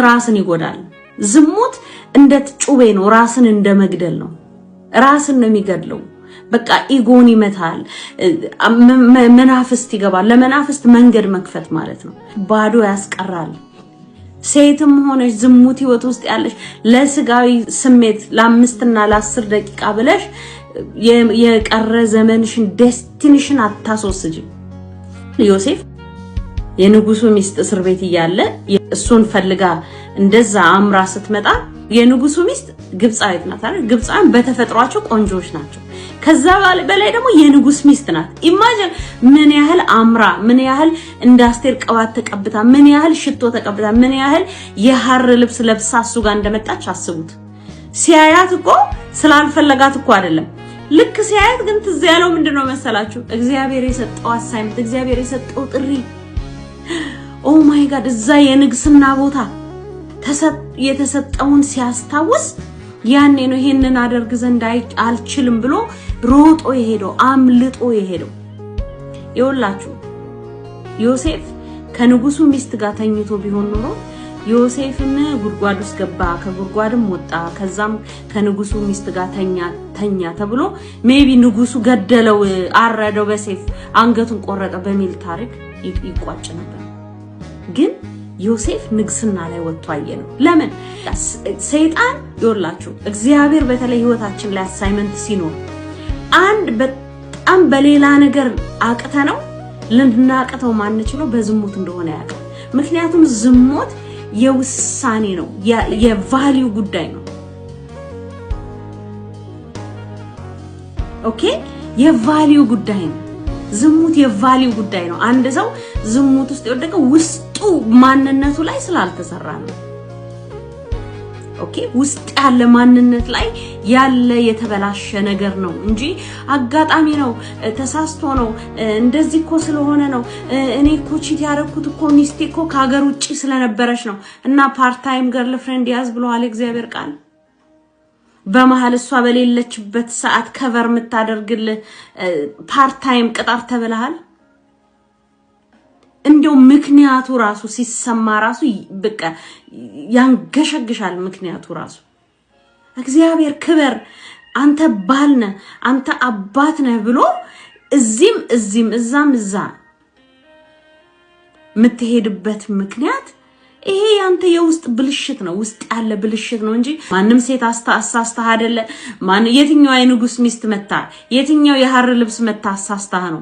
ራስን ይጎዳል ዝሙት እንደ ጩቤ ነው ራስን እንደ መግደል ነው ራስን ነው የሚገድለው በቃ ኢጎን ይመታል መናፍስት ይገባል ለመናፍስት መንገድ መክፈት ማለት ነው ባዶ ያስቀራል ሴትም ሆነሽ ዝሙት ህይወት ውስጥ ያለሽ ለስጋዊ ስሜት ለ5 እና ለ10 ደቂቃ ብለሽ የቀረ ዘመንሽን ዴስቲኒሽን አታስወስጂ ዮሴፍ የንጉሱ ሚስት እስር ቤት ይያለ እሱን ፈልጋ እንደዛ አምራ ስትመጣ የንጉሱ ሚስት ግብጻዊት ናት አይደል ግብጻን በተፈጥሯቸው ቆንጆች ናቸው ከዛ በላይ ደግሞ የንጉስ ሚስት ናት ኢማጂን ምን ያህል አምራ ምን ያህል እንዳስቴር ቀባት ተቀብታ ምን ያህል ሽቶ ተቀብታ ምን ያህል የሐር ልብስ ለብሳ እሱ ጋር እንደመጣች አስቡት ሲያያት እኮ ስላልፈለጋት እኮ አይደለም ልክ ሲያያት ግን ትዝ ያለው ምንድነው መሰላችሁ እግዚአብሔር የሰጠው አሳይመንት እግዚአብሔር የሰጠው ጥሪ ኦ ማይ ጋድ እዛ የንግስና ቦታ የተሰጠውን ሲያስታውስ ያኔ ነው ይሄንን አደርግ ዘንድ አልችልም ብሎ ሮጦ ይሄደው አምልጦ ይሄደው ይወላችሁ ዮሴፍ ከንጉሱ ሚስት ጋር ተኝቶ ቢሆን ኖሮ ዮሴፍም ጉድጓድ ውስጥ ገባ ከጉድጓድም ወጣ ከዛም ከንጉሱ ሚስት ጋር ተኛ ተብሎ ሜቢ ንጉሱ ገደለው አረደው በሰይፍ አንገቱን ቆረጠ በሚል ታሪክ ይቋጭ ነበር ግን ዮሴፍ ንግስና ላይ ወጥቶ አየነው ለምን ሰይጣን ይወላችሁ እግዚአብሔር በተለይ ህይወታችን ላይ አሳይመንት ሲኖር አንድ በጣም በሌላ ነገር አቅተነው ልንናቀተው ማንችለው በዝሙት እንደሆነ ያውቃል ምክንያቱም ዝሙት የውሳኔ ነው የቫልዩ ጉዳይ ነው ኦኬ የቫልዩ ጉዳይ ነው ዝሙት የቫልዩ ጉዳይ ነው አንድ ሰው ዝሙት ውስጥ የወደቀው ውስጡ ማንነቱ ላይ ስላልተሰራ ነው ኦኬ ውስጥ ያለ ማንነት ላይ ያለ የተበላሸ ነገር ነው እንጂ አጋጣሚ ነው ተሳስቶ ነው እንደዚህ እኮ ስለሆነ ነው እኔ እኮ ቺት ያረኩት እኮ ሚስቴ እኮ ከሀገር ውጪ ስለነበረች ነው እና ፓርት ታይም ገርል ፍሬንድ ያዝ ብለዋል እግዚአብሔር ቃል በመሃል እሷ በሌለችበት ሰዓት ከቨር መታደርግል ፓርት ታይም ቅጣር ተበላሃል እንደው ምክንያቱ ራሱ ሲሰማ ራሱ በቃ ያንገሸግሻል ምክንያቱ ራሱ እግዚአብሔር ክበር አንተ ባልነ አንተ አባት ነህ ብሎ እዚህም እዛም ምትሄድበት ምክንያት ይሄ ያንተ የውስጥ ብልሽት ነው ውስጥ ያለ ብልሽት ነው እንጂ ማንም ሴት አሳስታህ አይደለ ማን የትኛው የንጉስ ሚስት መታ የትኛው የሐር ልብስ መታ አሳስታህ ነው